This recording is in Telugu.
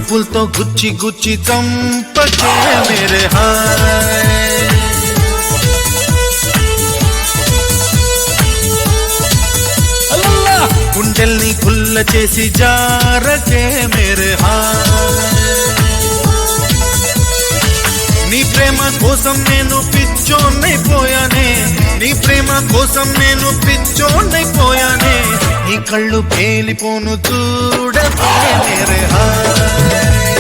చూపులతో గుచ్చి గుచ్చి చంపకే మేరే హాయ్ గుండెల్ని గుల్ల చేసి జారకే మేరే హాయ్ నీ ప్రేమ కోసం నేను పిచ్చోన్నైపోయానే నీ ప్రేమ కోసం నేను పిచ్చోన్నైపోయానే నీ కళ్ళు పేలిపోను చూడకే మేరే హాయ్